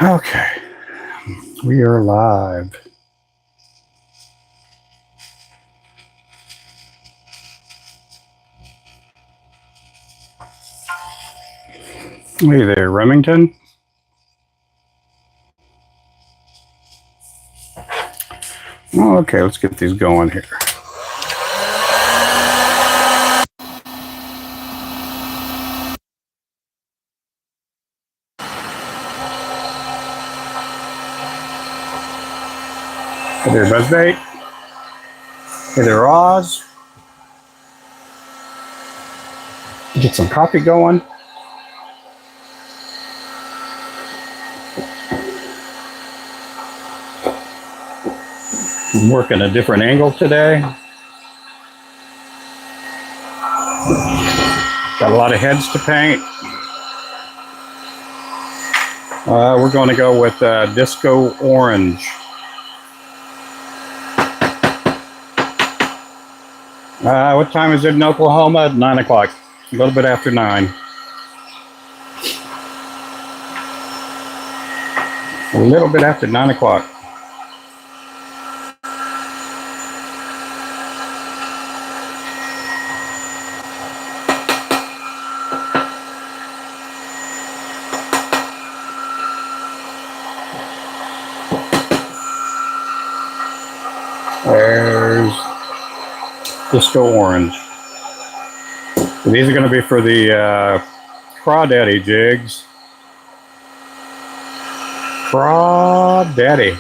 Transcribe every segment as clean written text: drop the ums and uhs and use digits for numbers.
Okay, we are live. Hey there, Remington. Okay, let's get these going here. Hey there, Buzzbait. Hey there, Oz. Get some coffee going. I'm working a different angle today. Got a lot of heads to paint. We're going to go with Disco Orange. What time is it in Oklahoma? 9 o'clock. A little bit after 9. A little bit after 9 o'clock. There's Disco Orange. So these are going to be for the Crawdaddy jigs. Crawdaddy.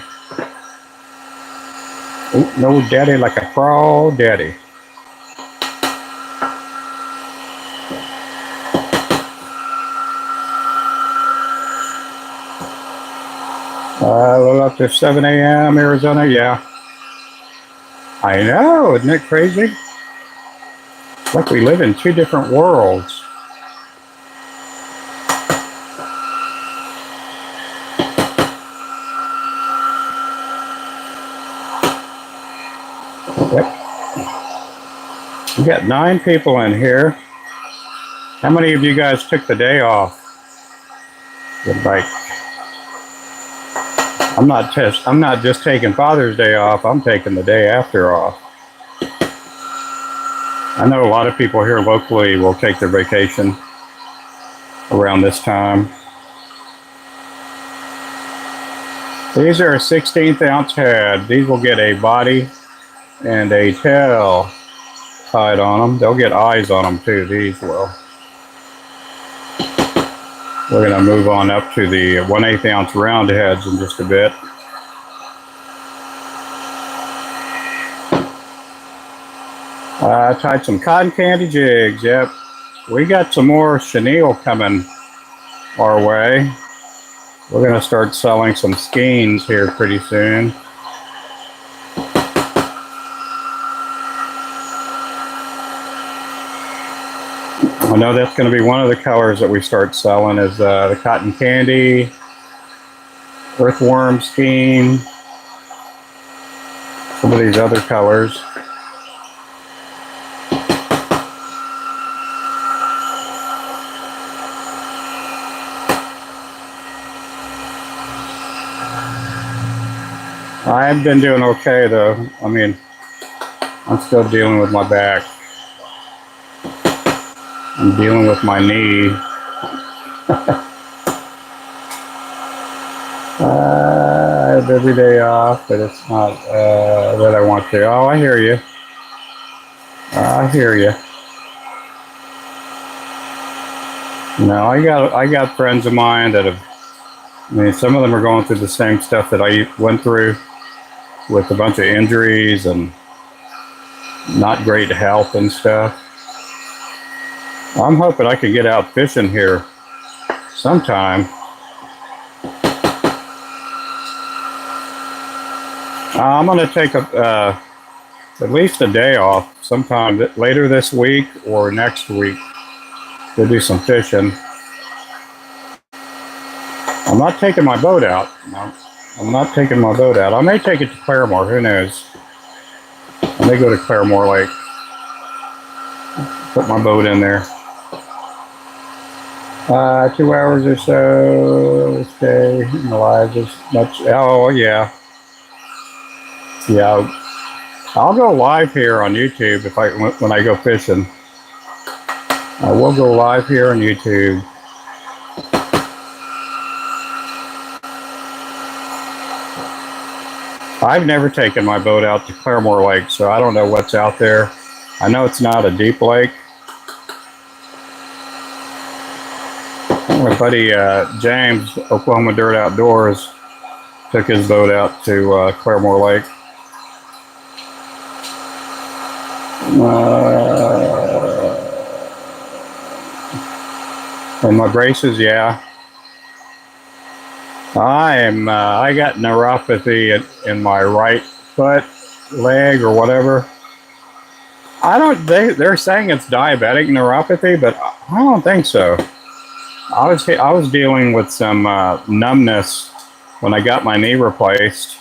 Oh, no daddy like a crawdaddy. A little up to 7 a.m. Arizona, yeah. I know, isn't it crazy? It's like we live in two different worlds. Yep. We got 9 people in here. How many of you guys took the day off? Good bike. I'm not just taking Father's Day off, I'm taking the day after off. I know a lot of people here locally will take their vacation around this time. These are a 16th ounce head. These will get a body and a tail tied on them. They'll get eyes on them too, these will. We're going to move on up to the 1/8 ounce round heads in just a bit. I tied some cotton candy jigs, yep. We got some more chenille coming our way. We're going to start selling some skeins here pretty soon. I know that's going to be one of the colors that we start selling is the cotton candy, earthworm skein, some of these other colors. I've been doing okay though. I mean, I'm still dealing with my back. I'm dealing with my knee. I have every day off, but it's not what I want to. Oh, I hear you. I hear you. No, I got friends of mine that have. I mean, some of them are going through the same stuff that I went through, with a bunch of injuries and not great health and stuff. I'm hoping I can get out fishing here sometime. I'm going to take at least a day off sometime later this week or next week to do some fishing. I'm not taking my boat out. No, I'm not taking my boat out. I may take it to Claremore, who knows. I may go to Claremore Lake. Put my boat in there. 2 hours or so. Stay alive as much. Oh yeah, yeah. I'll go live here on YouTube if when I go fishing. I will go live here on YouTube. I've never taken my boat out to Claremore Lake, so I don't know what's out there. I know it's not a deep lake. My buddy James, Oklahoma Dirt Outdoors, took his boat out to Claremore Lake. And my braces, yeah. I got neuropathy in my right foot, leg, or whatever. They're saying it's diabetic neuropathy, but I don't think so. I was dealing with some numbness when I got my knee replaced,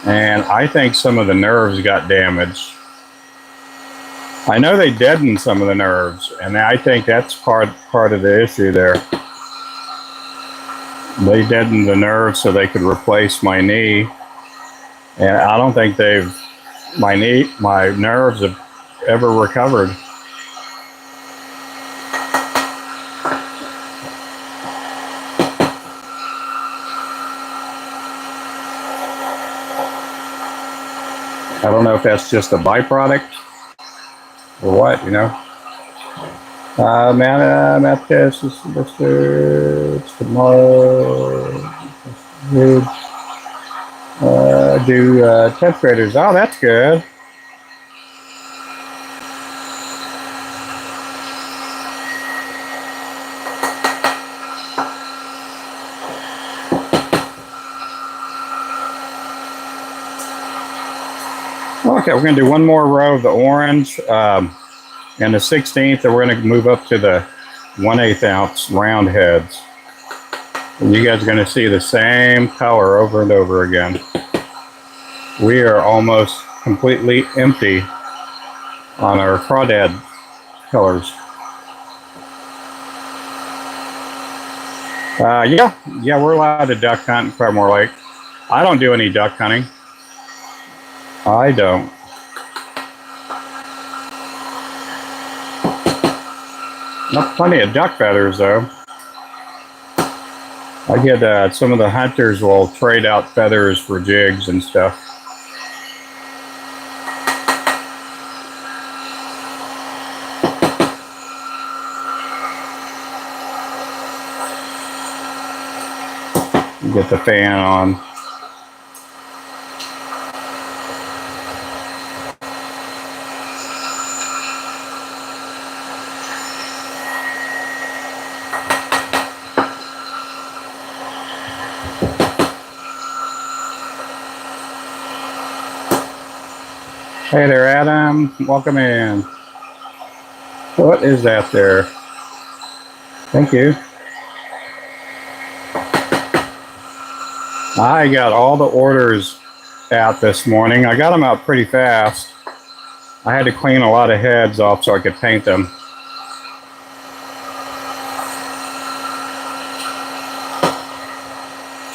and I think some of the nerves got damaged. I know they deadened some of the nerves, and I think that's part of the issue there. They deadened the nerves so they could replace my knee, and I don't think my nerves have ever recovered. I don't know if that's just a byproduct or what, you know. Math test is it's tomorrow. Do 10th graders. Oh, that's good. Okay, we're going to do one more row of the orange. And the 16th, we're going to move up to the 1/8 ounce round heads. And you guys are going to see the same color over and over again. We are almost completely empty on our crawdad colors. Yeah, we're allowed to duck hunt in Claremore Lake. I don't do any duck hunting. I don't. Not plenty of duck feathers though. I get some of the hunters will trade out feathers for jigs and stuff. Get the fan on. Hey there, Adam. Welcome in. What is that there? Thank you. I got all the orders out this morning. I got them out pretty fast. I had to clean a lot of heads off so I could paint them.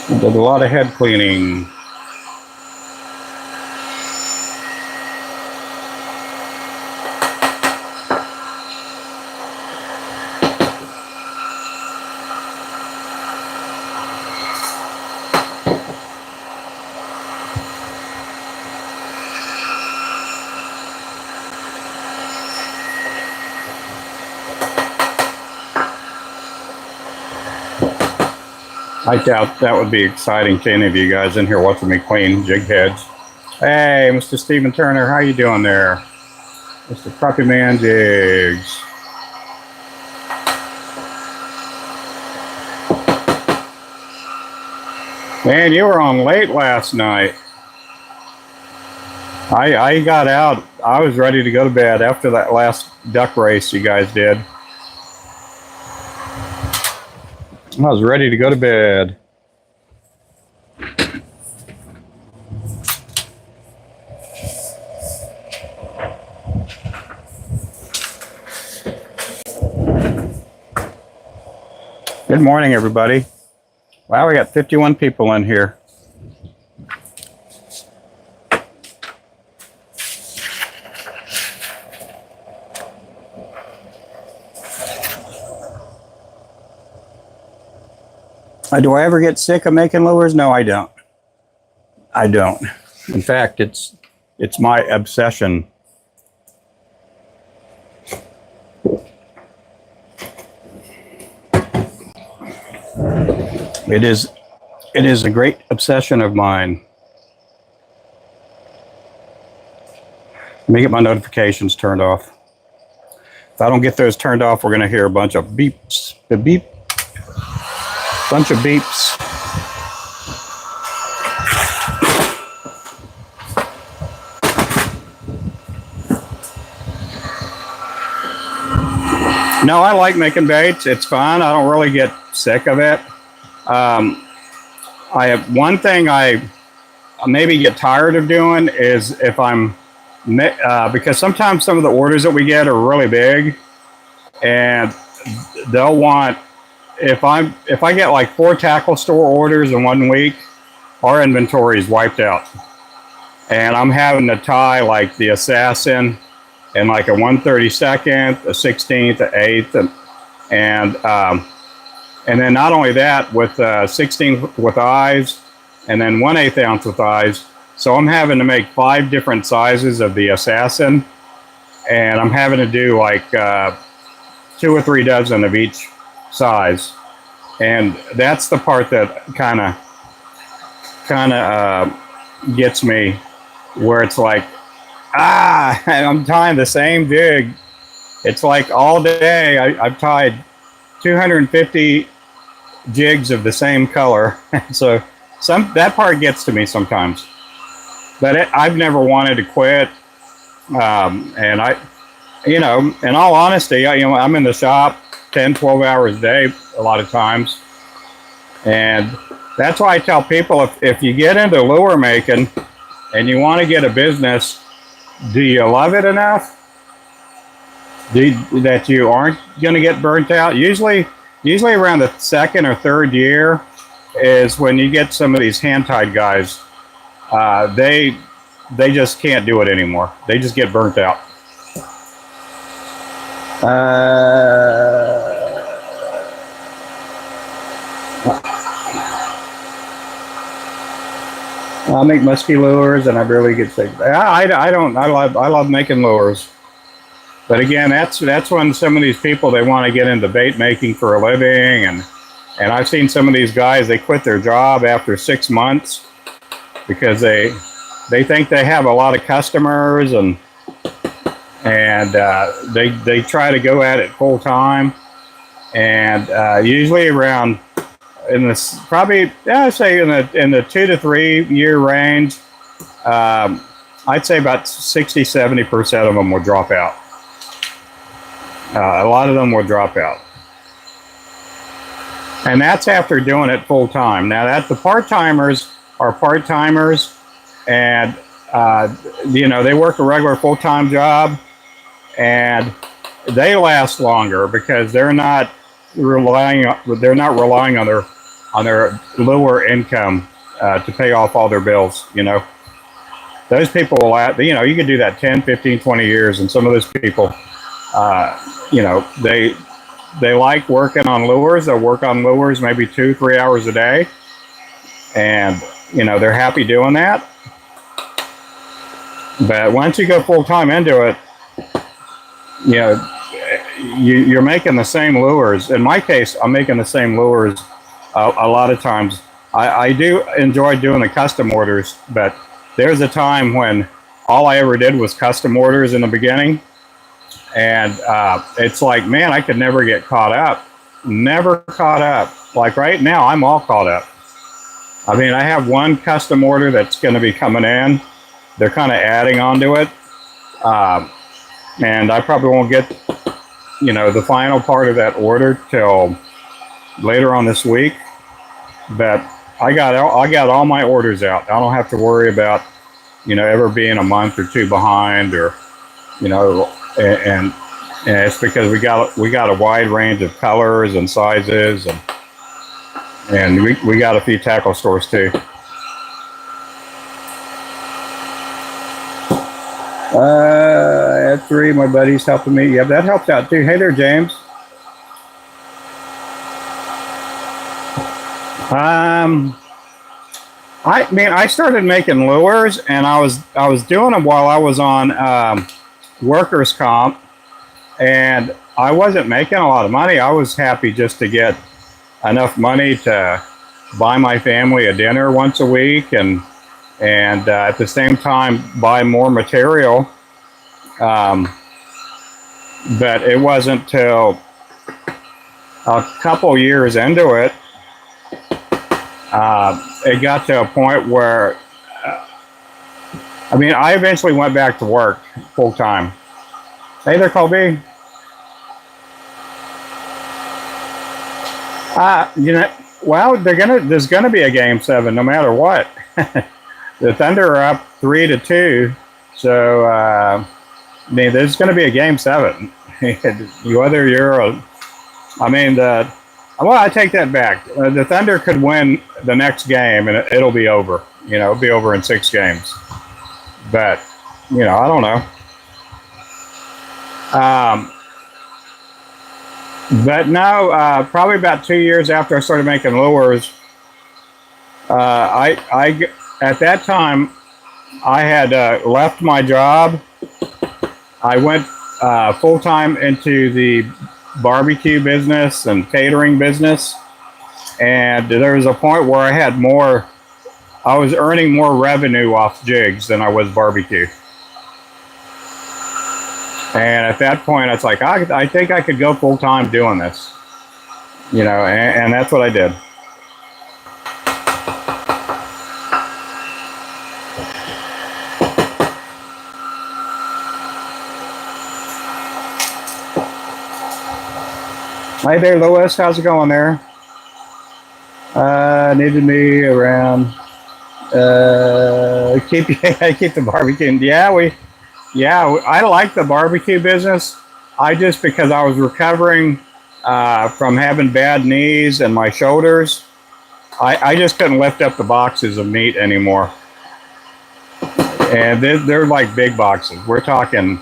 I did a lot of head cleaning. I doubt that would be exciting to any of you guys in here watching me clean jig heads. Hey, Mr. Stephen Turner, how you doing there? Mr. Crappie Man Jigs. Man, you were on late last night. I got out. I was ready to go to bed after that last duck race you guys did. I was ready to go to bed. Good morning, everybody. Wow, we got 51 people in here. Do I ever get sick of making lures? No, I don't. I don't. In fact, it's my obsession. It is a great obsession of mine. Let me get my notifications turned off. If I don't get those turned off, we're going to hear a bunch of beeps. The beep. Bunch of beeps. No, I like making baits. It's fun. I don't really get sick of it. I have one thing I maybe get tired of doing is if I'm because sometimes some of the orders that we get are really big, and they'll want if I get like 4 tackle store orders in 1 week, our inventory is wiped out, and I'm having to tie like the Assassin and like a 1/32, a 16th, an 8th, and then not only that, with 16 with eyes, and then 1/8 ounce with eyes. So I'm having to make 5 different sizes of the Assassin, and I'm having to do like 2 or 3 dozen of each size. And that's the part that kind of gets me, where it's like, I'm tying the same jig. It's like all day I've tied 250 jigs of the same color. So that part gets to me sometimes, but I've never wanted to quit. And in all honesty, I'm in the shop 10, 12 hours a day a lot of times. And that's why I tell people, if you get into lure making and you want to get a business, do you love it enough that you aren't going to get burnt out? Usually around the 2nd or 3rd year is when you get some of these hand-tied guys. They just can't do it anymore. They just get burnt out. I make musky lures, and I barely get sick. I love making lures, but again, that's when some of these people, they want to get into bait making for a living, and I've seen some of these guys, they quit their job after 6 months because they think they have a lot of customers, and they try to go at it full time, and usually around in this, probably I'd say in the 2 to 3 year range, I'd say about 60-70% of them will drop out. A lot of them will drop out, and that's after doing it full time. Now the part-timers are part-timers, and they work a regular full-time job, and they last longer because they're not relying on their lower income to pay off all their bills. Those people will, you can do that 10, 15, 20 years, and some of those people, they like working on lures. They'll work on lures maybe 2-3 hours a day, and they're happy doing that. But once you go full time into it, you're making the same lures. In my case, I'm making the same lures a lot of times. I do enjoy doing the custom orders, but there's a time when all I ever did was custom orders in the beginning, and it's like, man, I could never get caught up. Never caught up. Like right now, I'm all caught up. I mean, I have one custom order that's going to be coming in. They're kind of adding on to it, and I probably won't get the final part of that order till later on this week. But I got all my orders out. I don't have to worry about ever being a month or 2 behind, or and it's because we got a wide range of colors and sizes, and And we got a few tackle stores too. I had 3. My buddies helping me. Yeah, that helped out too. Hey there, James. I started making lures, and I was doing them while I was on workers' comp, and I wasn't making a lot of money. I was happy just to get enough money to buy my family a dinner once a week, and at the same time buy more material. But it wasn't till a couple years into it, it got to a point where, I eventually went back to work full time. Hey there, Colby. Well, there's gonna be a game 7 no matter what. The Thunder are up 3-2, so there's gonna be a game 7. Whether you're I take that back. The Thunder could win the next game and it'll be over. It'll be over in 6 games. But I don't know. But no, probably about 2 years after I started making lures, I at that time I had left my job. I went full time into the barbecue business and catering business, and there was a point where I was earning more revenue off jigs than I was barbecue. And at that point, it's like, I think I could go full time doing this, and that's what I did. Hi there, Lois. How's it going there? Needed me around. Keep the barbecue. I like the barbecue business. Because I was recovering from having bad knees and my shoulders, I just couldn't lift up the boxes of meat anymore. And they're like big boxes. We're talking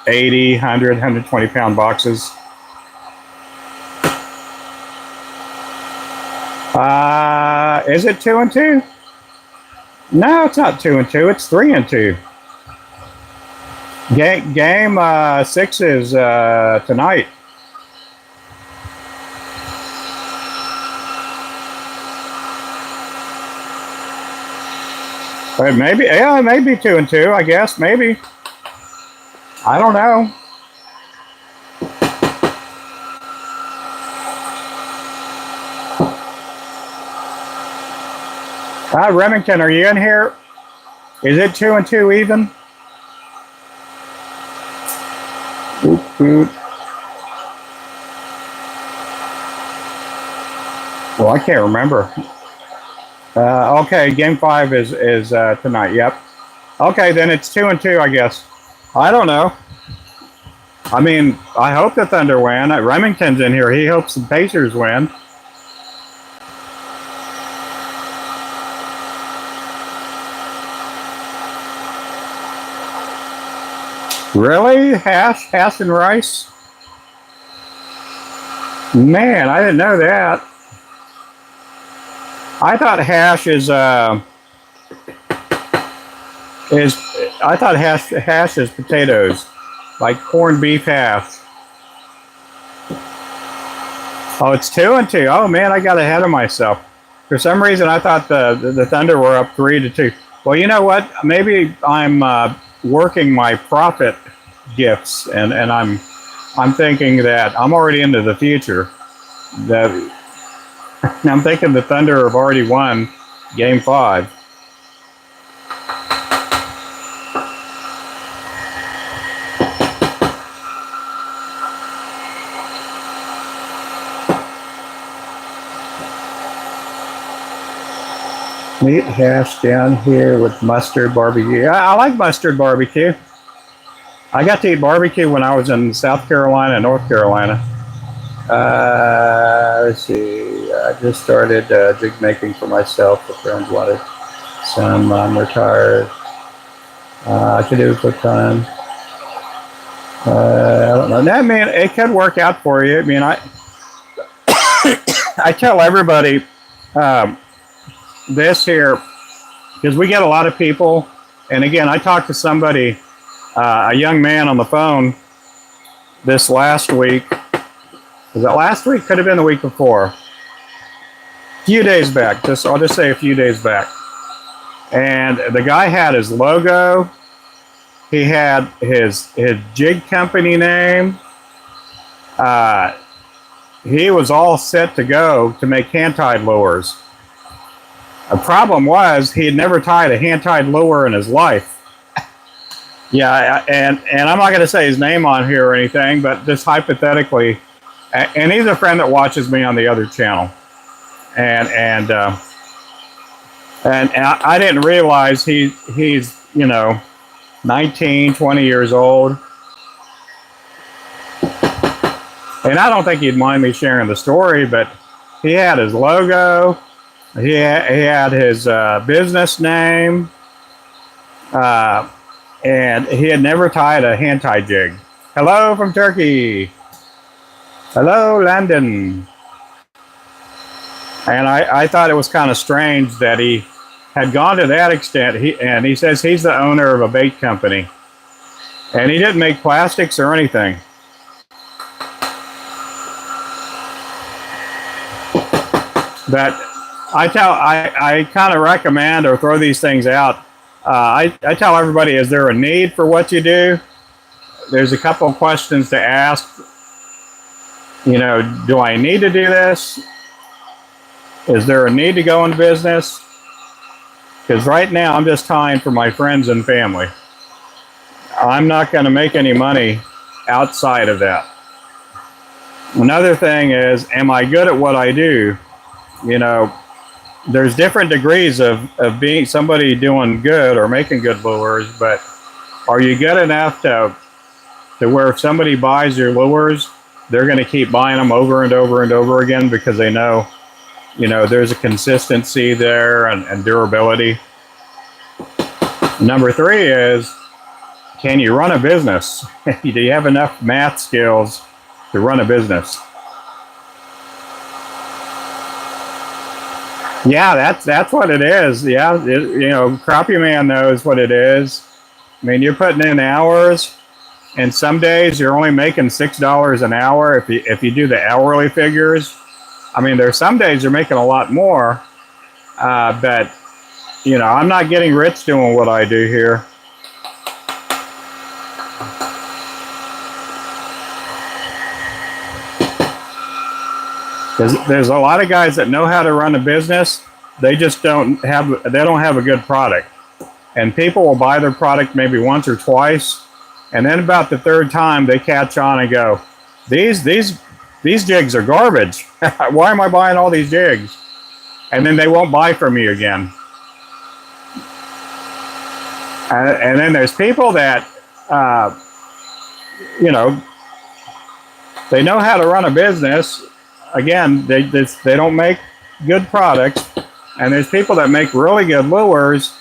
80, 100, 120 pound boxes. Is it 2 and 2? No, it's not 2 and 2. It's 3 and 2. Game 6 is tonight. But maybe 2 and 2. I guess maybe. I don't know. Remington, are you in here? Is it 2 and 2 even? Well, I can't remember. Okay, game 5 is tonight. Yep. Okay, then it's 2 and 2, I guess. I don't know. I hope the Thunder win. Remington's in here. He hopes the Pacers win. Really? Hash and rice? Man, I didn't know that. I thought hash hash is potatoes, like corned beef hash. Oh, it's 2 and 2. Oh man, I got ahead of myself. For some reason, I thought the Thunder were up 3-2. Well, you know what? Maybe I'm working my profit gifts, and I'm thinking that I'm already into the future. That I'm thinking the Thunder have already won game 5. Meat hash down here with mustard barbecue. I like mustard barbecue. I got to eat barbecue when I was in South Carolina and North Carolina. Let's see. I just started jig making for myself. The friends wanted some. I'm retired. I could do it full time. I don't know. I mean, it could work out for you. I mean, I tell everybody um, this here because we get a lot of people. And again, I talked to somebody, a young man on the phone this last week. Was that last week? Could have been the week before. A few days back. I'll just say a few days back. And the guy had his logo. He had his jig company name. He was all set to go to make hand-tied lures. The problem was he had never tied a hand-tied lure in his life. Yeah, and I'm not going to say his name on here or anything, but just hypothetically, and he's a friend that watches me on the other channel, and I didn't realize he's 19, 20 years old, and I don't think he'd mind me sharing the story, but he had his logo, he had his business name, and he had never tied a hand-tie jig. Hello from Turkey. Hello, London. And I thought it was kind of strange that he had gone to that extent. He says he's the owner of a bait company. And he didn't make plastics or anything. But I kind of recommend or throw these things out. I tell everybody, is there a need for what you do? There's a couple of questions to ask. Do I need to do this? Is there a need to go into business? Because right now I'm just tying for my friends and family. I'm not going to make any money outside of that. Another thing is, am I good at what I do? There's different degrees of being somebody doing good or making good lures, but are you good enough to where if somebody buys your lures, they're going to keep buying them over and over and over again because they know, there's a consistency there and durability. Number 3 is, can you run a business? Do you have enough math skills to run a business? Yeah, that's what it is. Yeah, Crappie Man knows what it is. I mean, you're putting in hours, and some days you're only making $6 an hour if you do the hourly figures. I mean, there's some days you're making a lot more, but I'm not getting rich doing what I do here. There's a lot of guys that know how to run a business. They just don't have a good product, and people will buy their product maybe once or twice, and then about the 3rd time they catch on and go, these jigs are garbage. Why am I buying all these jigs? And then they won't buy from me again. And then there's people that they know how to run a business. Again, they don't make good products, and there's people that make really good lures.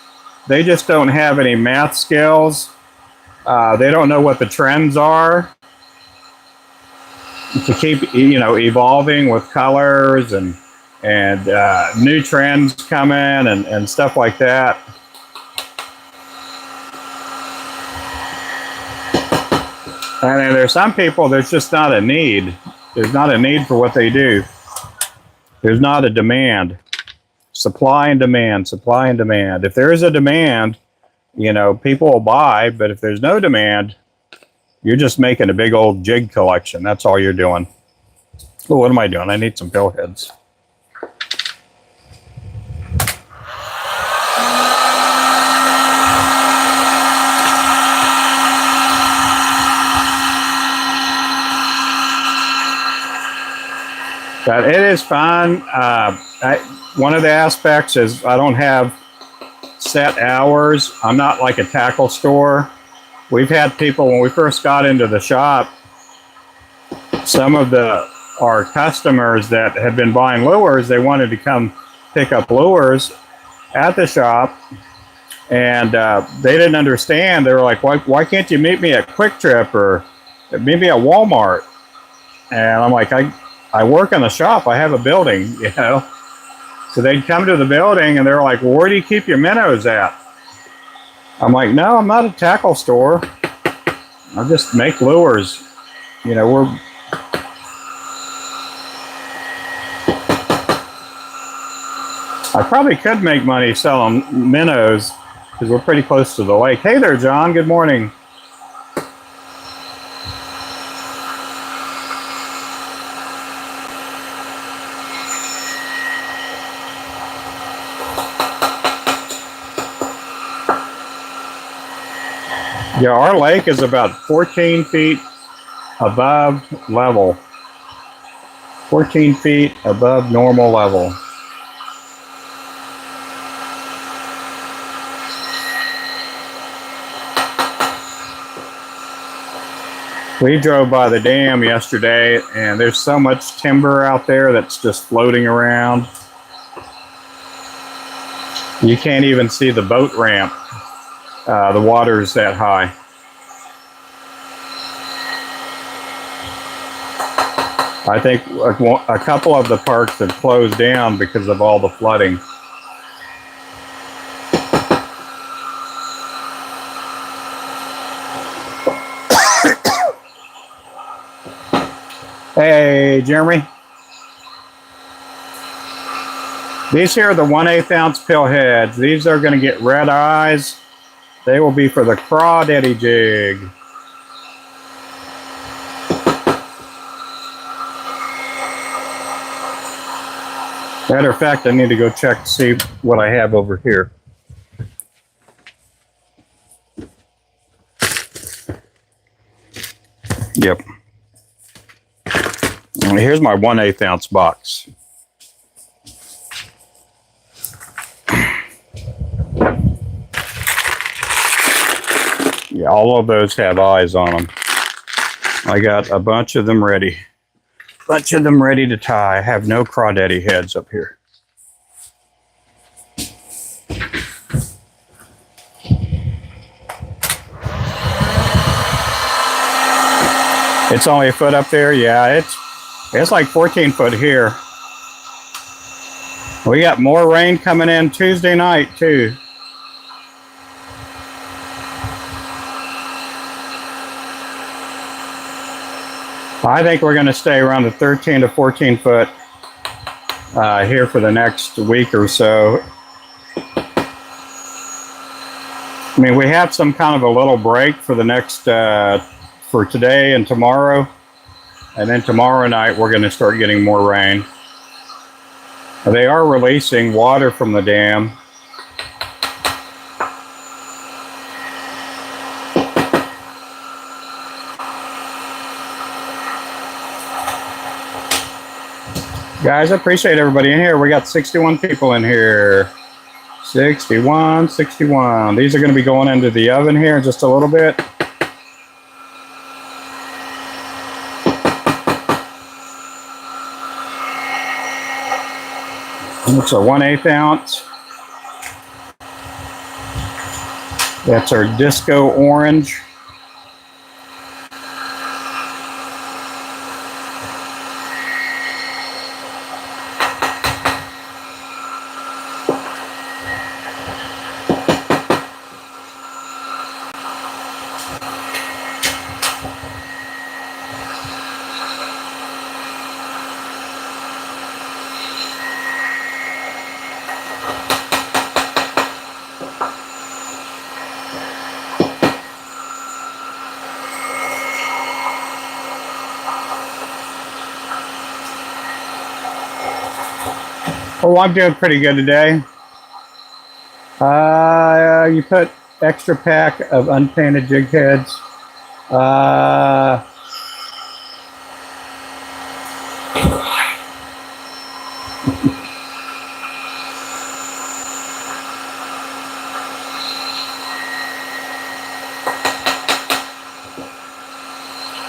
They just don't have any math skills. They don't know what the trends are to keep evolving with colors and new trends coming and stuff like that. And then there's some people there's just not a need. There's not a need for what they do. There's not a demand. Supply and demand, supply and demand. If there is a demand, people will buy, but if there's no demand, you're just making a big old jig collection. That's all you're doing. Oh, what am I doing? I need some pill heads. But it is fun. One of the aspects is I don't have set hours. I'm not like a tackle store. We've had people, when we first got into the shop, some of the our customers that had been buying lures, they wanted to come pick up lures at the shop, and they didn't understand. They were like, why can't you meet me at Quick Trip or meet me at Walmart? And I'm like, I work in the shop. I have a building, you know. So they'd come to the building and they're like, well, where do you keep your minnows at? I'm like, no, I'm not a tackle store. I just make lures. You know, I probably could make money selling minnows because we're pretty close to the lake. Hey there, John. Good morning. Yeah, our lake is about 14 feet above level. 14 feet above normal level. We drove by the dam yesterday, and there's so much timber out there that's just floating around. You can't even see the boat ramp. The water's that high. I think a couple of the parks have closed down because of all the flooding. Hey, Jeremy. These here are the 1/8 ounce pill heads. These are going to get red eyes. They will be for the crawdaddy jig. Matter of fact, I need to go check to see what I have over here. Yep. And here's my 1/8 ounce box. Yeah, all of those have eyes on them. I got a bunch of them ready. Bunch of them ready to tie. I have no crawdaddy heads up here. It's only a foot up there. Yeah, it's like 14 foot here. We got more rain coming in Tuesday night too. I think we're going to stay around the 13 to 14 foot here for the next week or so. I mean, we have some kind of a little break for the next, for today and tomorrow. And then tomorrow night, we're going to start getting more rain. They are releasing water from the dam. Guys, I appreciate everybody in here. We got 61 people in here. 61. These are going to be going into the oven here in just a little bit. It's a 1/8 ounce. That's our disco orange. Oh, I'm doing pretty good today. You put extra pack of unpainted jig heads.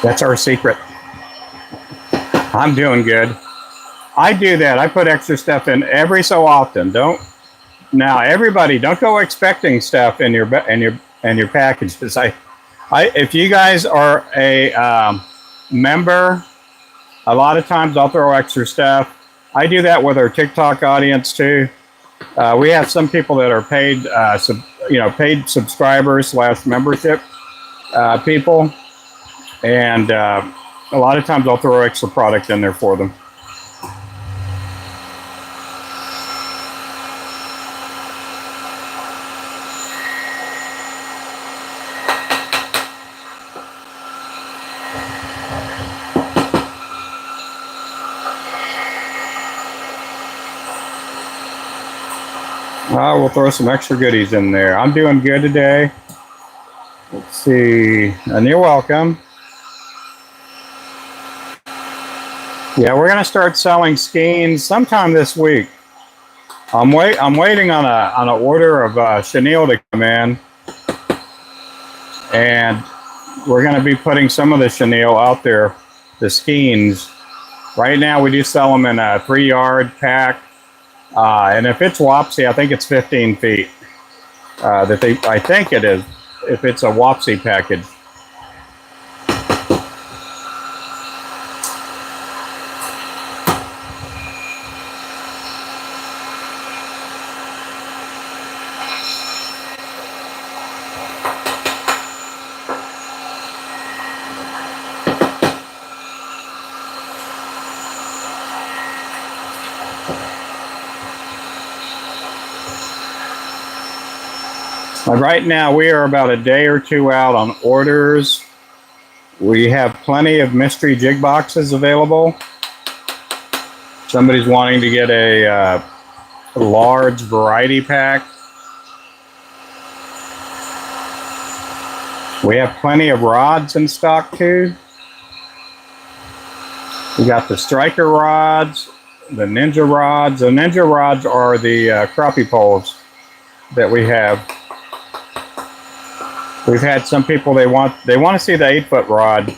That's our secret. I'm doing good. I do that. I put extra stuff in every so often. Don't now everybody don't go expecting stuff in your packages. If you guys are a member, a lot of times I'll throw extra stuff. I do that with our TikTok audience too. We have some people that are paid, paid subscribers slash membership people, and a lot of times I'll throw extra product in there for them. We'll throw some extra goodies in there. I'm doing good today. Let's see, and you're welcome. Yeah, we're gonna start selling skeins sometime this week. I'm waiting on an order of chenille to come in, and we're gonna be putting some of the chenille out there, the skeins. Right now, we do sell them in a 3-yard pack, and if it's Wapsi, I think it's 15 feet. I think it is, if it's a Wapsi package. Right now, we are about a day or two out on orders. We have plenty of mystery jig boxes available. Somebody's wanting to get a large variety pack. We have plenty of rods in stock too. We got the striker rods, the ninja rods. The ninja rods are the crappie poles that we have. We've had some people, they want to see the 8-foot rod,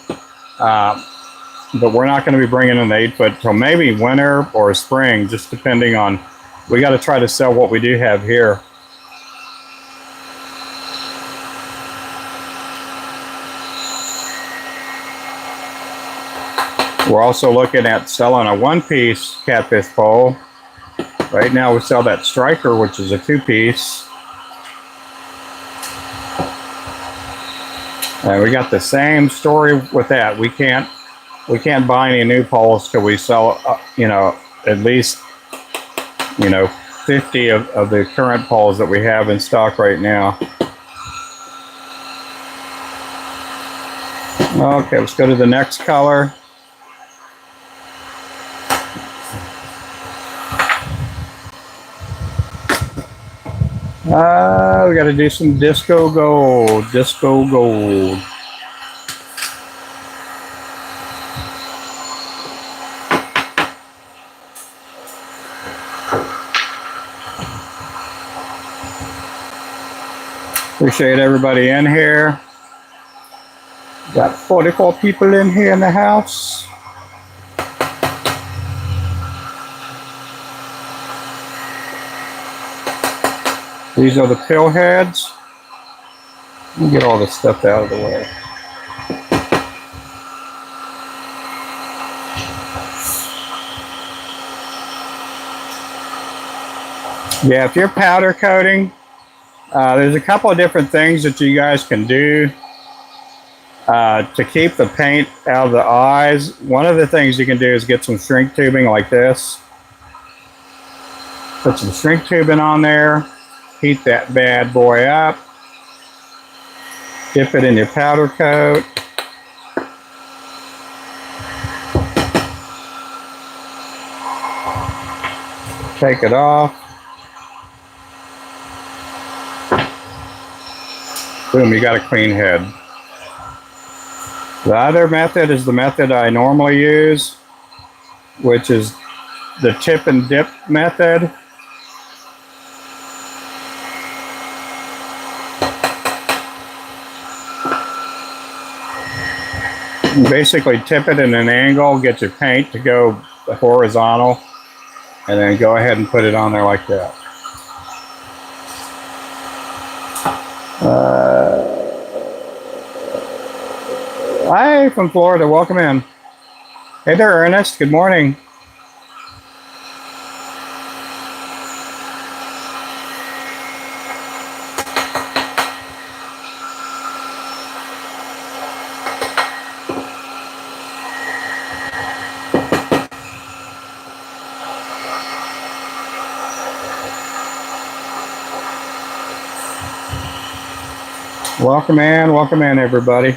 but we're not going to be bringing in the 8-foot till maybe winter or spring, just depending on. We got to try to sell what we do have here. We're also looking at selling a 1-piece catfish pole. Right now we sell that striker, which is a 2-piece. And we got the same story with that. We can't buy any new poles till we sell, at least, 50 of the current poles that we have in stock right now. Okay, let's go to the next color. We got to do some disco gold. Disco gold. Appreciate everybody in here. Got 44 people in here in the house. These are the pill heads. Let me get all this stuff out of the way. Yeah, if you're powder coating, there's a couple of different things that you guys can do to keep the paint out of the eyes. One of the things you can do is get some shrink tubing like this. Put some shrink tubing on there. Heat that bad boy up. Dip it in your powder coat. Take it off. Boom, you got a clean head. The other method is the method I normally use, which is the tip and dip method. Basically tip it in an angle, get your paint to go horizontal, and then go ahead and put it on there like that. Hi from Florida, welcome in. Hey there, Ernest, good morning. Welcome in everybody.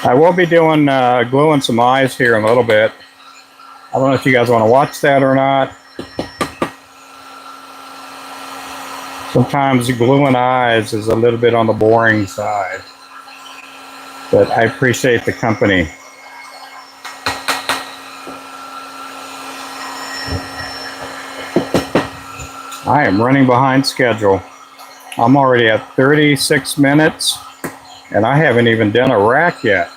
I will be doing gluing some eyes here in a little bit. I don't know if you guys want to watch that or not. Sometimes gluing eyes is a little bit on the boring side, but I appreciate the company. I am running behind schedule. I'm already at 36 minutes and I haven't even done a rack yet.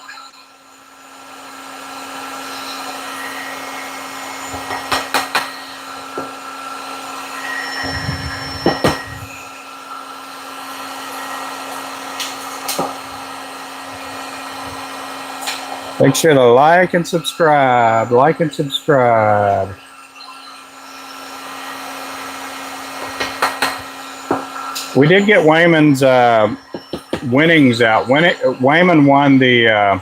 Make sure to like and subscribe, like and subscribe. We did get Wayman's winnings out. Wayman won the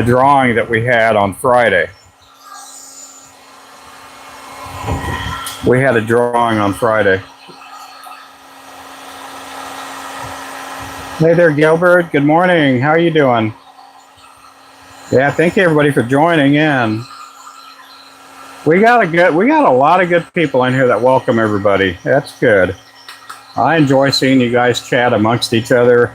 drawing that we had on Friday. We had a drawing on Friday. Hey there, Gilbert. Good morning. How are you doing? Yeah, thank you everybody for joining in. We got a lot of good people in here that welcome everybody. That's good. I enjoy seeing you guys chat amongst each other.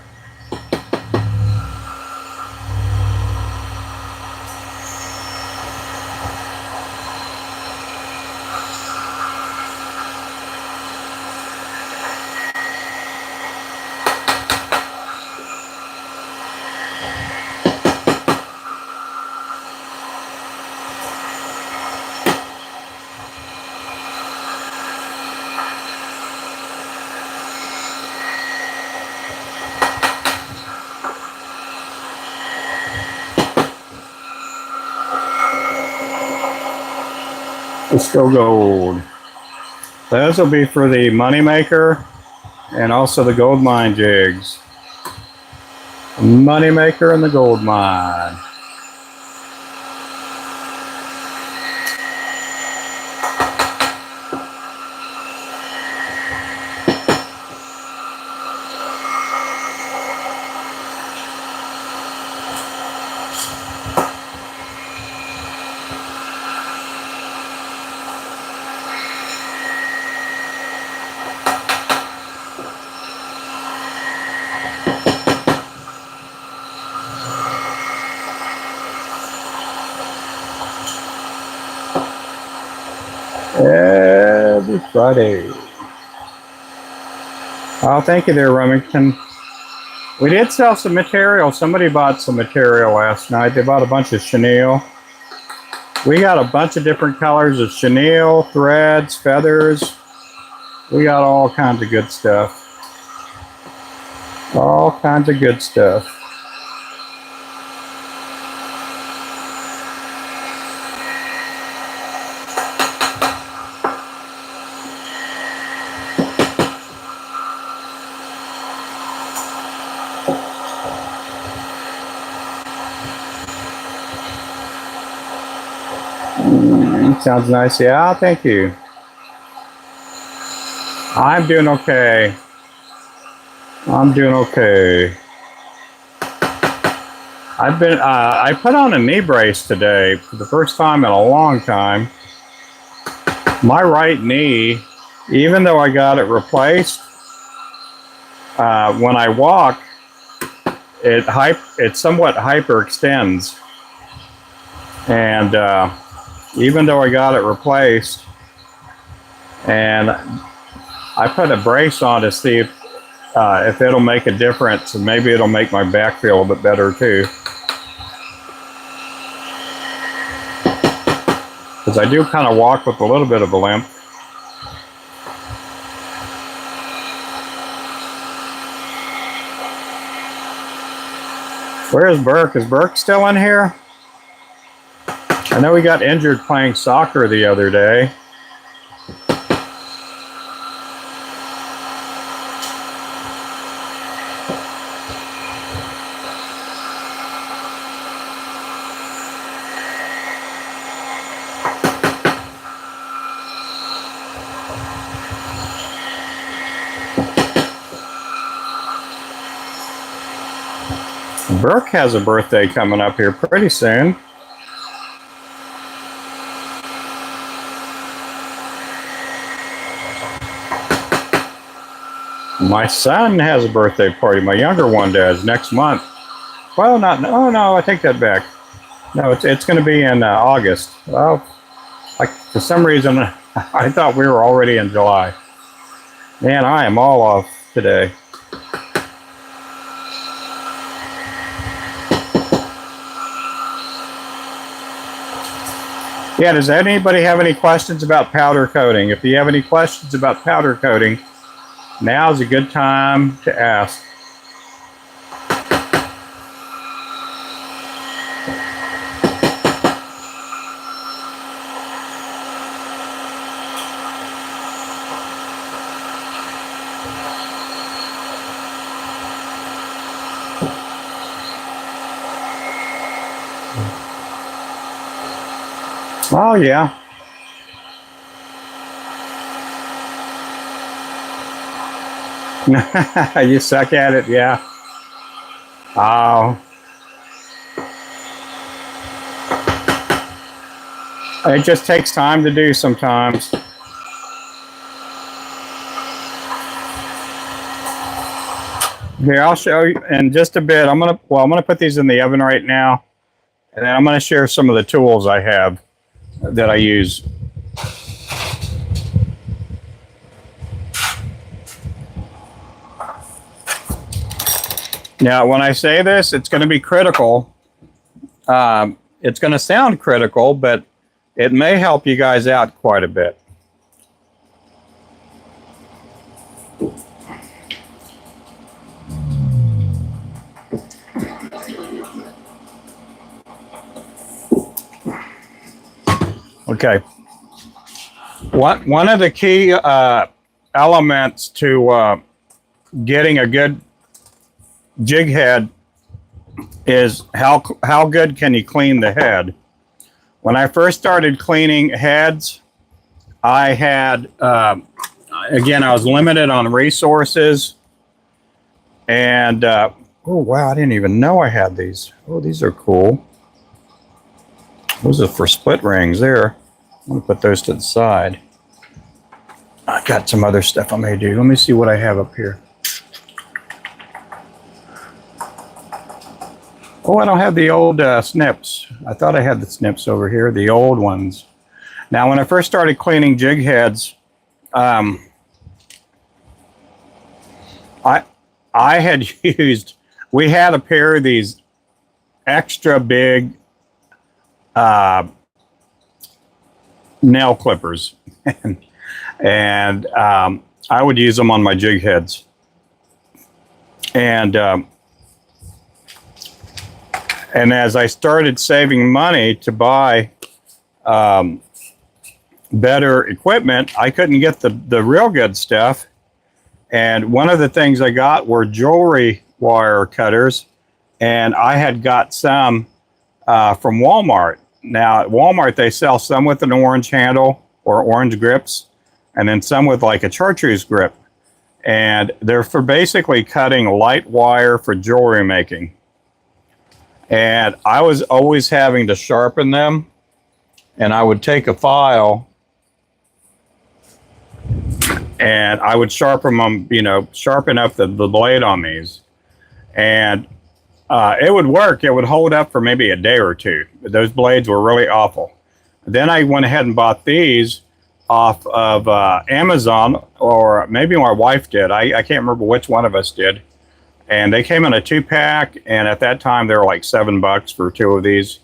Disco Gold. Those will be for the Moneymaker and also the Gold Mine jigs. Moneymaker and the Gold Mine. Every Friday. Oh, thank you there, Remington. We did sell some material. Somebody bought some material last night. They bought a bunch of chenille. We got a bunch of different colors of chenille, threads, feathers. We got all kinds of good stuff. All kinds of good stuff. Sounds nice. Yeah, thank you. I'm doing okay. I'm doing okay. I put on a knee brace today for the first time in a long time. My right knee, even though I got it replaced, when I walk, it somewhat hyperextends. And even though I got it replaced, And I put a brace on to see if it'll make a difference, and maybe it'll make my back feel a bit better too. Because I do kind of walk with a little bit of a limp. Where is Burke? Is Burke still in here? I know he got injured playing soccer the other day. Burke has a birthday coming up here pretty soon. My son has a birthday party. My younger one does next month. Well, not, oh no, I take that back. No, it's going to be in August. Well, like for some reason, I thought we were already in July. Man, I am all off today. Yeah, does anybody have any questions about powder coating? If you have any questions about powder coating, now's a good time to ask. Oh, yeah. You suck at it, yeah. Oh. It just takes time to do sometimes. Here, I'll show you in just a bit. I'm gonna put these in the oven right now, and then I'm gonna share some of the tools I have that I use. Now, when I say this, it's going to be critical. It's going to sound critical, but it may help you guys out quite a bit. Okay. One of the key elements to getting a good jig head is how good can you clean the head. When I first started cleaning heads, I had again, I was limited on resources, and oh wow, I didn't even know I had these. Oh, these are cool. Those are for split rings there. I'm gonna put those to the side. I got some other stuff I may do. Let me see what I have up here. Oh, I don't have the old snips. I thought I had the snips over here, the old ones. Now, when I first started cleaning jig heads, I had used, we had a pair of these extra big nail clippers, and I would use them on my jig heads. And as I started saving money to buy better equipment, I couldn't get the real good stuff. And one of the things I got were jewelry wire cutters, and I had got some from Walmart. Now at Walmart, they sell some with an orange handle or orange grips, and then some with like a chartreuse grip. And they're for basically cutting light wire for jewelry making. And I was always having to sharpen them, and I would take a file and I would sharpen them, you know, sharpen up the blade on these. And it would work. It would hold up for maybe a day or two. Those blades were really awful. Then I went ahead and bought these off of Amazon, or maybe my wife did. I can't remember which one of us did. And they came in a 2-pack, and at that time they were like $7 for 2 of these.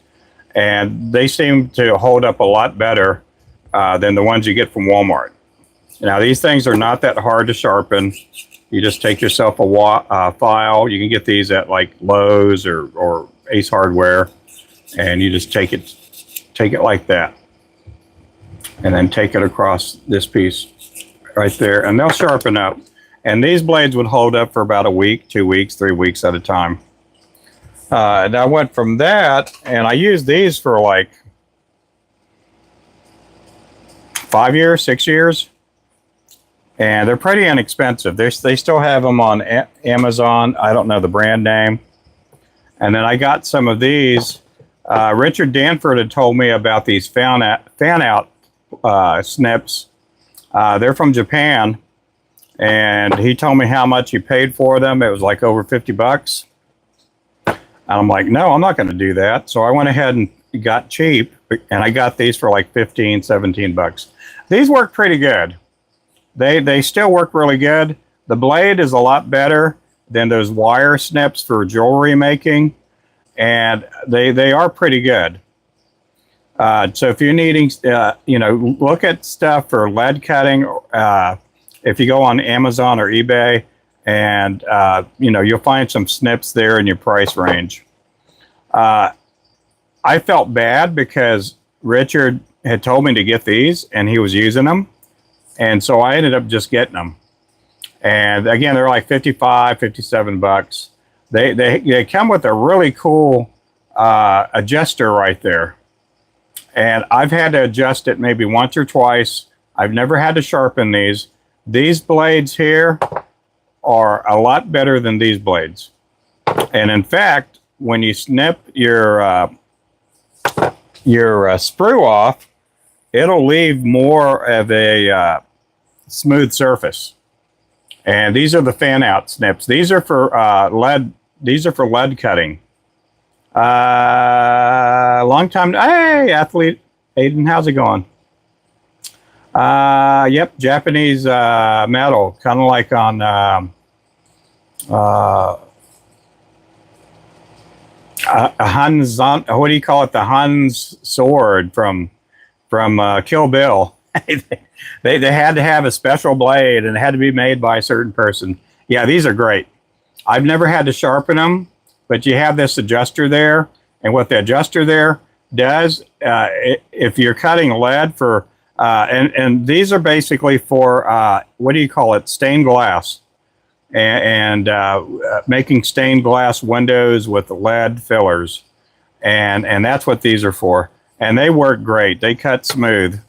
And they seem to hold up a lot better than the ones you get from Walmart. Now, these things are not that hard to sharpen. You just take yourself a file. You can get these at like Lowe's or Ace Hardware, and you just take it like that, and then take it across this piece right there, and they'll sharpen up. And these blades would hold up for about a week, 2 weeks, 3 weeks at a time. And I went from that, and I used these for like 5 years, 6 years. And they're pretty inexpensive. They still have them on Amazon. I don't know the brand name. And then I got some of these. Richard Danford had told me about these fan out snips. They're from Japan. And he told me how much he paid for them. It was like over $50. And I'm like, no, I'm not going to do that. So I went ahead and got cheap. And I got these for like 15, 17 bucks. These work pretty good. They still work really good. The blade is a lot better than those wire snips for jewelry making, and they are pretty good. So if you're needing, look at stuff for lead cutting. If you go on Amazon or eBay, and you'll find some snips there in your price range. I felt bad because Richard had told me to get these, and he was using them. And so I ended up just getting them. And again, they're like 55, 57 bucks. They come with a really cool adjuster right there. And I've had to adjust it maybe once or twice. I've never had to sharpen these. These blades here are a lot better than these blades. And in fact, when you snip your sprue off, it'll leave more of a smooth surface. And these are the fan out snips. These are for lead. These are for lead cutting. Long time. Hey, athlete Aiden, how's it going? Yep, Japanese metal, kind of like on a Han's. What do you call it? The Han's sword from Kill Bill. they had to have a special blade, and it had to be made by a certain person. Yeah, these are great. I've never had to sharpen them, but you have this adjuster there, and what the adjuster there does, if you're cutting lead for, and these are basically for, what do you call it, stained glass, and making stained glass windows with lead fillers, and that's what these are for. And they work great. They cut smooth.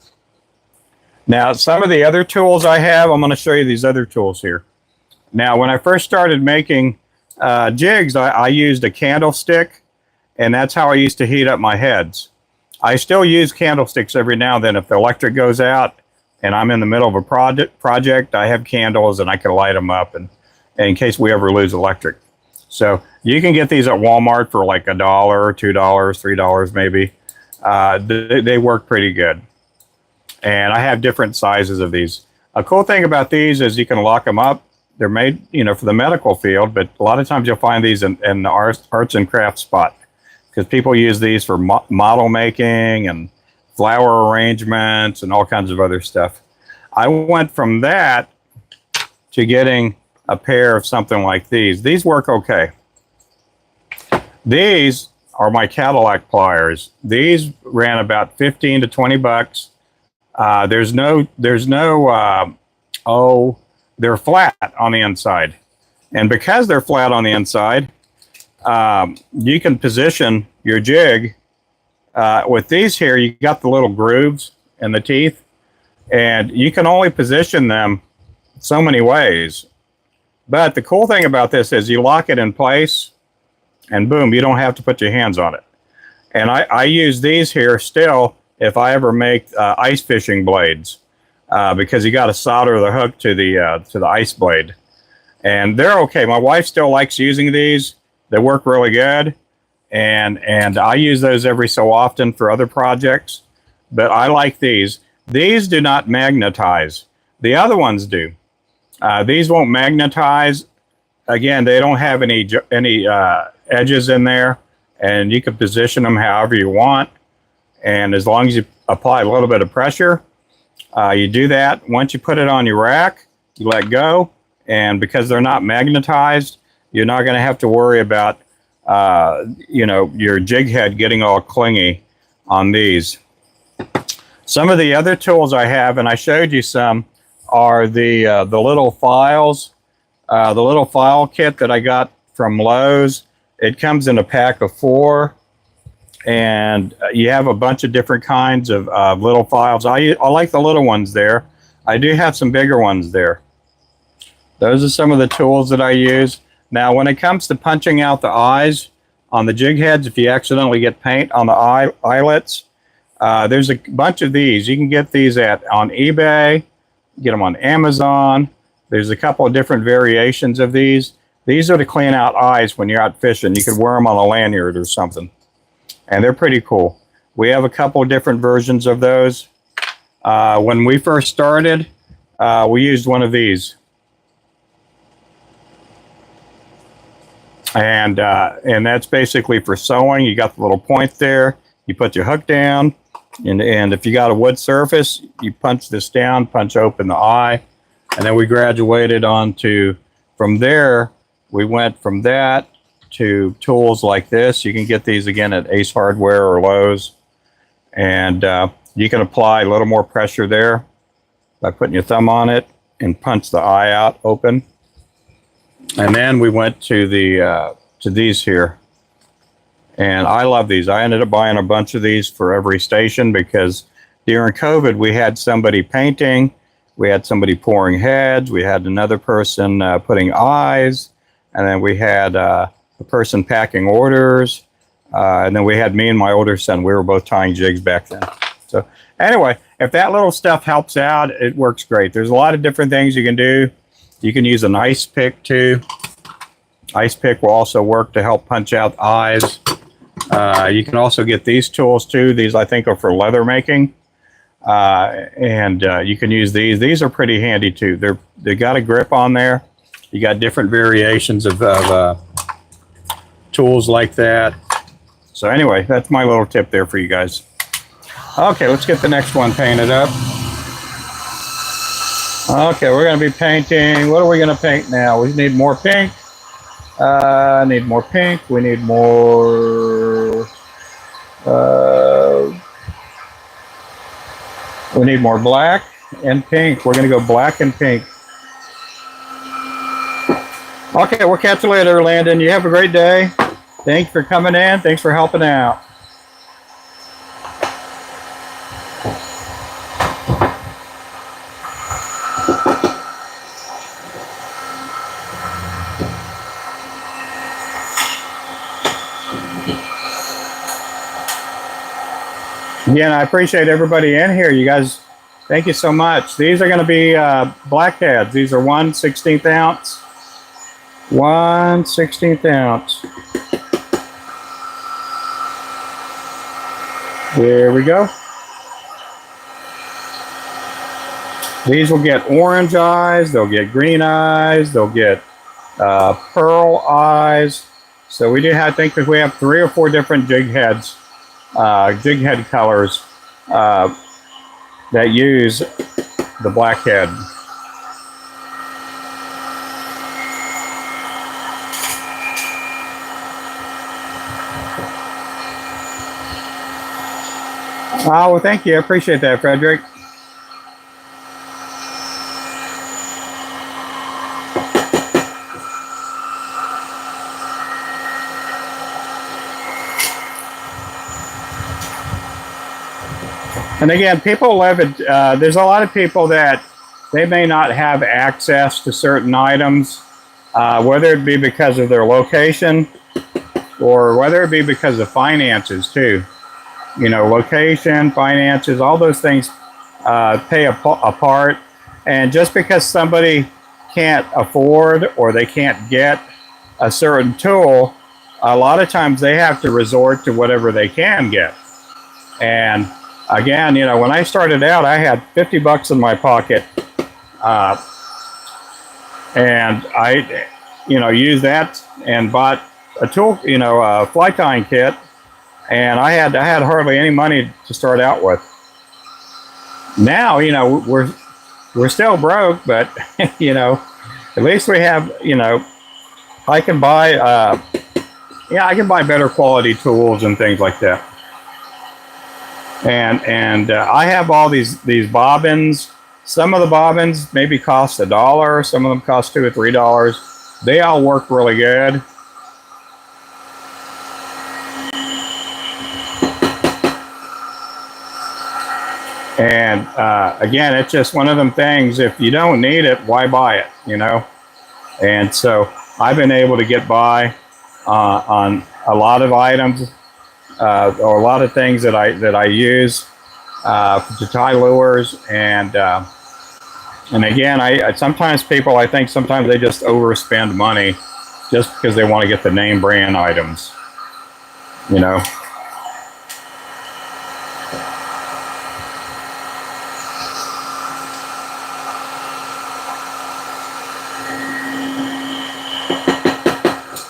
Now, some of the other tools I have, I'm going to show you these other tools here. Now, when I first started making jigs, I used a candlestick, and that's how I used to heat up my heads. I still use candlesticks every now and then. If the electric goes out and I'm in the middle of a project, I have candles, and I can light them up and in case we ever lose electric. So you can get these at Walmart for like $1, $2, $3 maybe. They work pretty good. And I have different sizes of these. A cool thing about these is you can lock them up. They're made, for the medical field, but a lot of times you'll find these in the arts and crafts spot, because people use these for model making and flower arrangements and all kinds of other stuff. I went from that to getting a pair of something like these. These work okay. These are my Cadillac pliers. These ran about 15 to 20 bucks. They're flat on the inside. And because they're flat on the inside, you can position your jig. With these here, you got the little grooves in the teeth, and you can only position them so many ways. But the cool thing about this is you lock it in place, and boom, you don't have to put your hands on it. And I use these here still if I ever make ice fishing blades, because you got to solder the hook to the ice blade. And they're okay. My wife still likes using these. They work really good. And I use those every so often for other projects. But I like these. These do not magnetize. The other ones do. These won't magnetize. Again, they don't have any edges in there, and you can position them however you want. And as long as you apply a little bit of pressure, you do that. Once you put it on your rack, you let go, and because they're not magnetized, you're not going to have to worry about your jig head getting all clingy on these. Some of the other tools I have, and I showed you some, are the little files, the little file kit that I got from Lowe's. It comes in a pack of 4, and you have a bunch of different kinds of little files. I like the little ones there. I do have some bigger ones there. Those are some of the tools that I use. Now, when it comes to punching out the eyes on the jig heads, if you accidentally get paint on the eyelets, there's a bunch of these. You can get these on eBay, get them on Amazon. There's a couple of different variations of these. These are to clean out eyes when you're out fishing. You could wear them on a lanyard or something, and they're pretty cool. We have a couple of different versions of those. When we first started, we used one of these. And that's basically for sewing. You got the little point there. You put your hook down, and if you got a wood surface, you punch this down, punch open the eye, and then we graduated on to, from there, we went from that to tools like this. You can get these again at Ace Hardware or Lowe's, and you can apply a little more pressure there by putting your thumb on it and punch the eye out open. And then we went to these here, and I love these. I ended up buying a bunch of these for every station because during COVID we had somebody painting, we had somebody pouring heads, we had another person putting eyes, and then we had a person packing orders, and then we had me and my older son. We were both tying jigs back then. So anyway, if that little stuff helps out, it works great. There's a lot of different things you can do. You can use an ice pick too. Ice pick will also work to help punch out eyes. You can also get these tools too. These I think are for leather making, and you can use these. These are pretty handy too. They got a grip on there. You got different variations of tools like that. So anyway, that's my little tip there for you guys. Okay, let's get the next one painted up. Okay, we're going to be painting. What are we going to paint now? We need more pink. Need more pink. We need more. We need more black and pink. We're going to go black and pink. Okay, we'll catch you later, Landon. You have a great day. Thanks for coming in. Thanks for helping out. Again, I appreciate everybody in here. You guys, thank you so much. These are going to be blackheads. These are 1/16 ounce. 1/16 ounce. There we go. These will get orange eyes. They'll get green eyes. They'll get pearl eyes. So we do have, I think that we have 3 or 4 different jig heads. Jig head colors that use the blackhead. Oh, well, thank you. I appreciate that, Frederick. And again, people live at, there's a lot of people that they may not have access to certain items, whether it be because of their location or whether it be because of finances too. You know, location, finances, all those things play a part. And just because somebody can't afford or they can't get a certain tool, a lot of times they have to resort to whatever they can get. And again, you know, when I started out, I had 50 bucks in my pocket, and I, you know, used that and bought a tool, you know, a fly tying kit, and I had hardly any money to start out with. Now, you know, we're still broke, but you know, at least we have, you know, I can buy, yeah, I can buy better quality tools and things like that. And I have all these bobbins. Some of the bobbins maybe cost $1. Some of them cost $2 or $3. They all work really good. And again, it's just one of them things. If you don't need it, why buy it? You know. And so I've been able to get by on a lot of items. Or a lot of things that I use to tie lures, and again, I sometimes people, I think sometimes they just overspend money just because they want to get the name brand items, you know.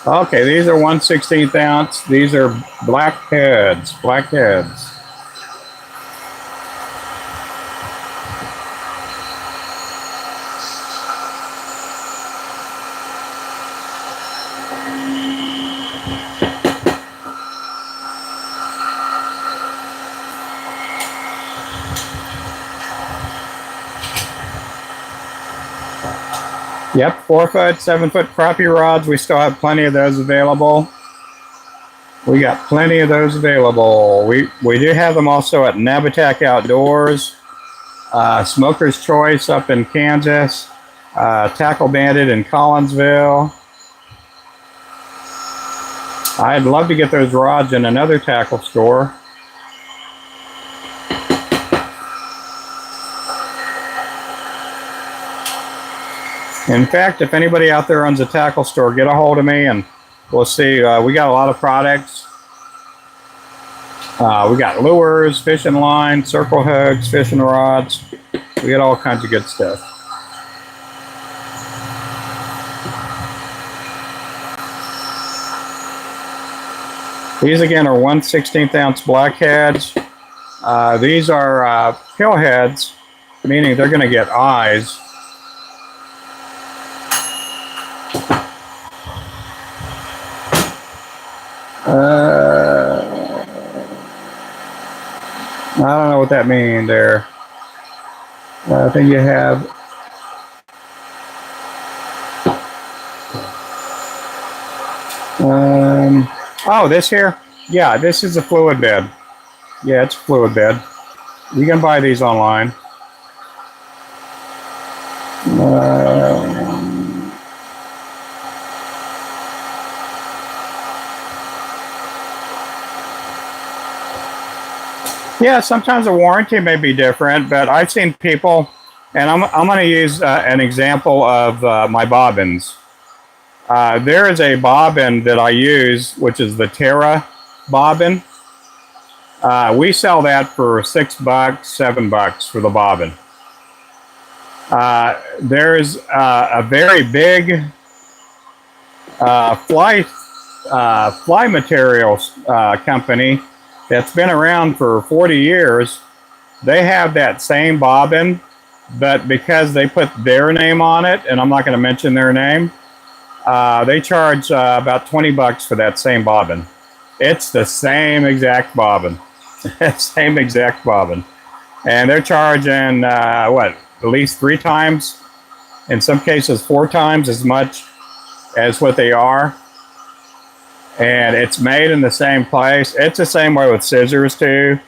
Okay, these are 1/16 ounce. These are blackheads. Yep, 4-foot, 7-foot crappie rods. We still have plenty of those available. We got plenty of those available. We do have them also at Nabatac Outdoors, Smoker's Choice up in Kansas, Tackle Bandit in Collinsville. I'd love to get those rods in another tackle store. In fact, if anybody out there owns a tackle store, get a hold of me and we'll see. We got a lot of products. We got lures, fishing lines, circle hooks, fishing rods. We got all kinds of good stuff. These again are 1/16 ounce blackheads. These are pillheads, meaning they're going to get eyes. I don't know what that means there. I think you have oh, this here? Yeah, this is a fluid bed. Yeah, it's a fluid bed. You can buy these online. Yeah, sometimes the warranty may be different, but I've seen people, and I'm going to use an example of my bobbins. There is a bobbin that I use, which is the Terra bobbin. We sell that for $6, $7 for the bobbin. There's a very big fly materials company that's been around for 40 years. They have that same bobbin, but because they put their name on it, and I'm not going to mention their name, they charge about $20 for that same bobbin. It's the same exact bobbin. Same exact bobbin. And they're charging, what, at least 3 times, in some cases 4 times as much as what they are. And it's made in the same place. It's the same way with scissors too.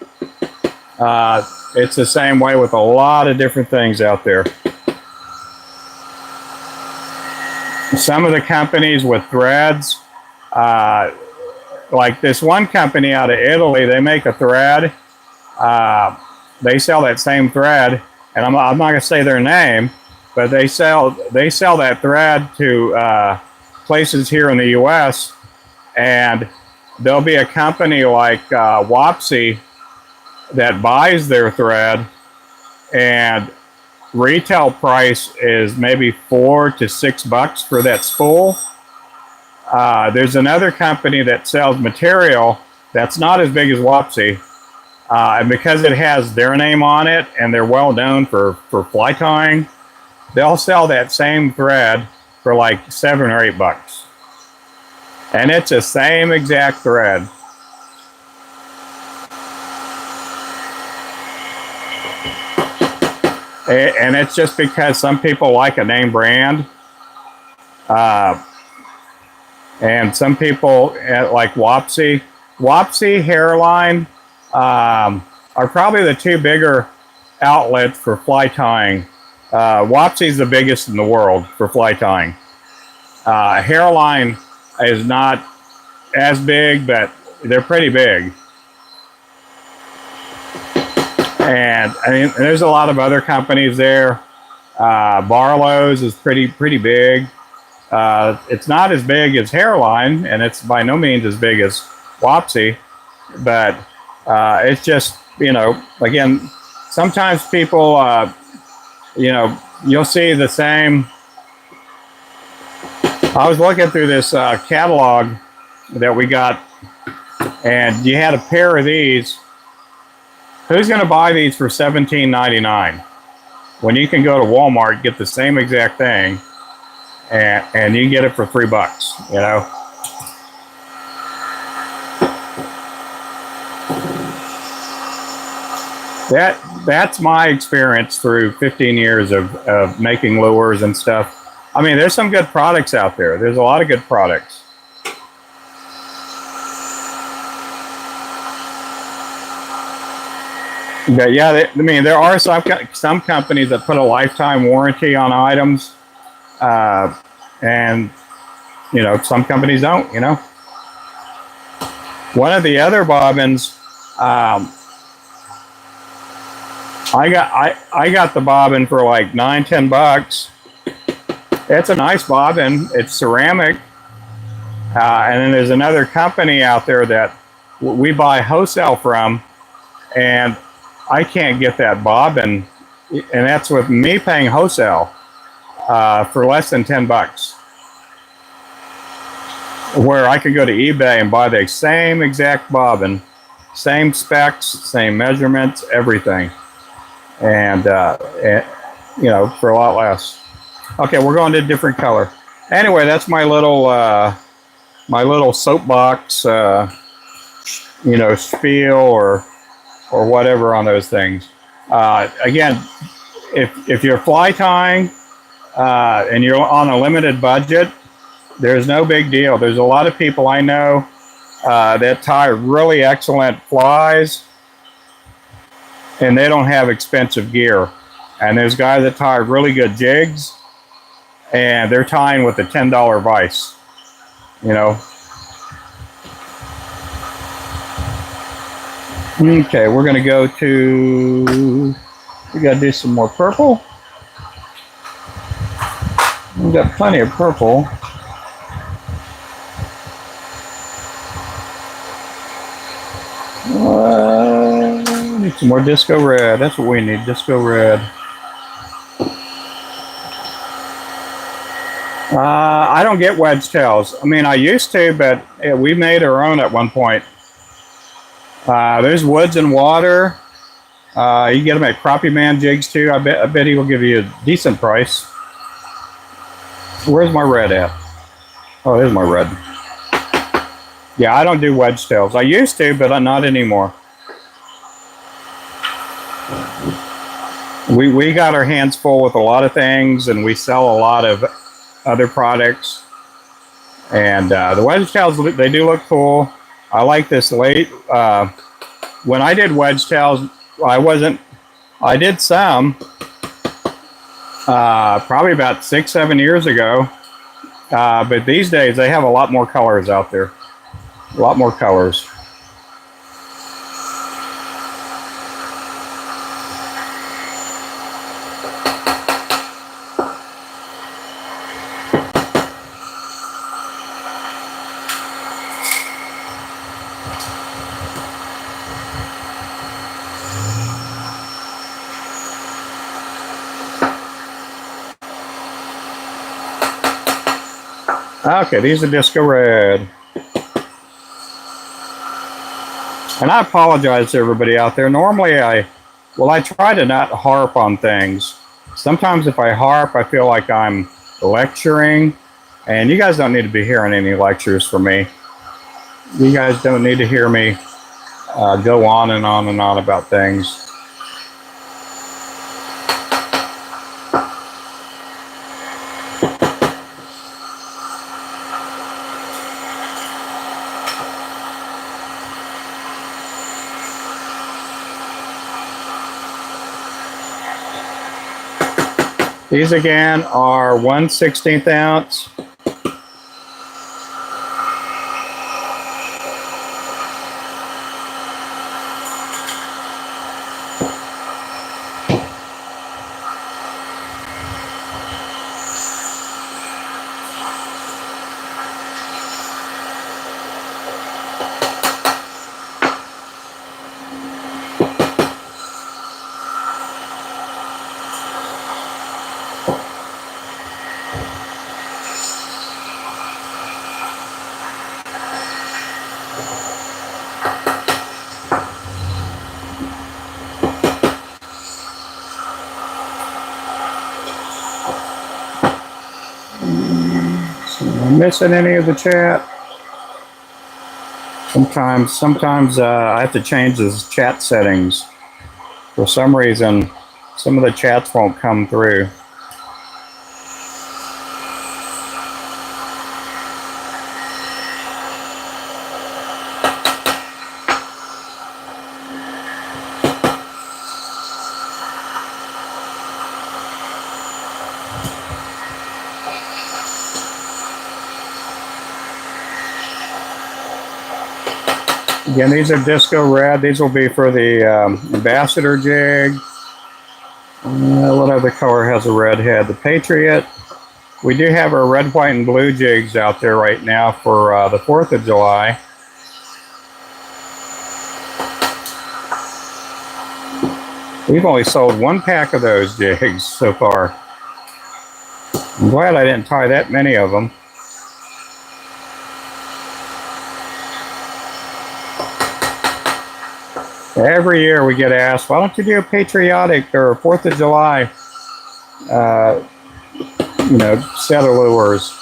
It's the same way with a lot of different things out there. Some of the companies with threads, like this one company out of Italy, they make a thread. They sell that same thread, and I'm not going to say their name, but they sell that thread to places here in the U.S., and there'll be a company like Wapsi, that buys their thread, and retail price is maybe $4 to $6 for that spool. There's another company that sells material that's not as big as Wapsi, and because it has their name on it and they're well known for fly tying, they'll sell that same thread for like $7 or $8, and it's the same exact thread. And it's just because some people like a name brand, and some people like Wapsi. Wapsi, Hairline are probably the two bigger outlets for fly tying. Wapsi's the biggest in the world for fly tying. Hairline is not as big, but they're pretty big. And I mean, there's a lot of other companies there. Barlow's is pretty big. It's not as big as Hairline, and it's by no means as big as Wapsi, but it's just, you know, again, sometimes people, you know, you'll see the same. I was looking through this catalog that we got, and you had a pair of these. Who's going to buy these for $17.99 when you can go to Walmart, get the same exact thing, and you get it for $3, you know? That's my experience through 15 years of making lures and stuff. I mean, there's some good products out there. There's a lot of good products. But yeah, I mean, there are some companies that put a lifetime warranty on items, and you know, some companies don't. You know, one of the other bobbins, I got the bobbin for like $9-10. It's a nice bobbin. It's ceramic, and then there's another company out there that we buy wholesale from, and I can't get that bobbin, and that's with me paying wholesale for less than $10. Where I could go to eBay and buy the same exact bobbin, same specs, same measurements, everything, and you know, for a lot less. Okay, we're going to a different color. Anyway, that's my little soapbox, you know, spiel or whatever on those things. Again, if you're fly tying and you're on a limited budget, there's no big deal. There's a lot of people I know that tie really excellent flies, and they don't have expensive gear. And there's guys that tie really good jigs, and they're tying with a $10 vise, you know. Okay, we're going to go to, we got to do some more purple. We've got plenty of purple. Need some more disco red. That's what we need, disco red. I don't get wedge tails. I mean, I used to, but we made our own at one point. There's Woods and Water. You can get them at Crappie Man Jigs too. I bet he will give you a decent price. Where's my red at? Oh, there's my red. Yeah, I don't do wedge tails. I used to, but not anymore. We got our hands full with a lot of things, and we sell a lot of other products. And the wedge tails, they do look cool. I like this late. When I did wedge tails, I did some, probably about 6-7 years ago. But these days they have a lot more colors out there. A lot more colors. Okay, these are disco red. And I apologize to everybody out there. Normally I try to not harp on things. Sometimes if I harp, I feel like I'm lecturing, and you guys don't need to be hearing any lectures from me. You guys don't need to hear me go on and on and on about things. These again are 1/16 ounce. Missing any of the chat? Sometimes I have to change the chat settings. For some reason, some of the chats won't come through. Again, these are disco red. These will be for the ambassador jig. What other color has a red head? The Patriot. We do have our red, white, and blue jigs out there right now for the 4th of July. We've only sold 1 pack of those jigs so far. I'm glad I didn't tie that many of them. Every year we get asked, why don't you do a patriotic or 4th of July, set of lures.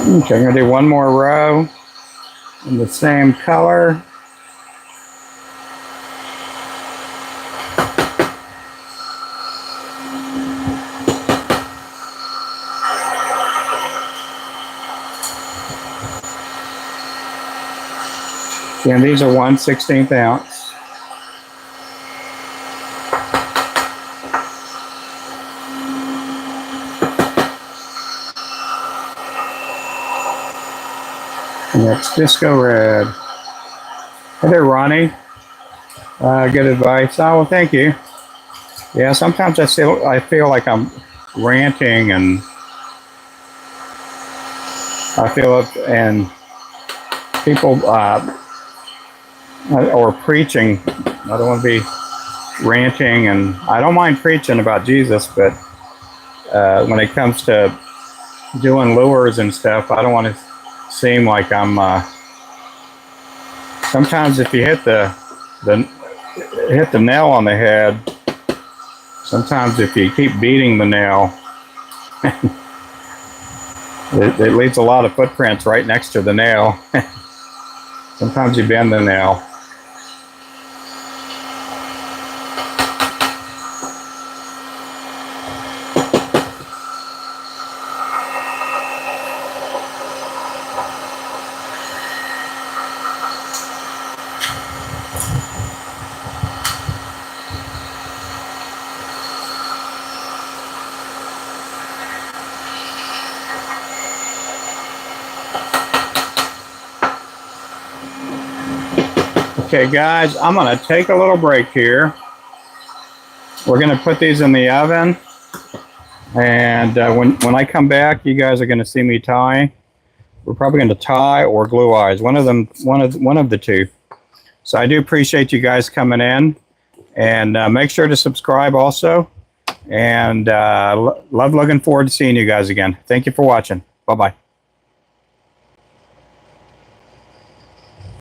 Okay, I'm going to do one more row in the same color. Again, these are 1/16 ounce. Next, disco red. Hey there, Ronnie. Good advice. Oh, well, thank you. Yeah, sometimes I feel like I'm ranting, and I feel it, and people or preaching. I don't want to be ranting, and I don't mind preaching about Jesus, but when it comes to doing lures and stuff, I don't want to seem like I'm. Sometimes if you hit the nail on the head, sometimes if you keep beating the nail, it leaves a lot of footprints right next to the nail. Sometimes you bend the nail. Okay, guys, I'm going to take a little break here. We're going to put these in the oven. And when I come back, you guys are going to see me tie. We're probably going to tie or glue eyes. One of them, one of the two. So I do appreciate you guys coming in. And make sure to subscribe also. And looking forward to seeing you guys again. Thank you for watching. Bye-bye.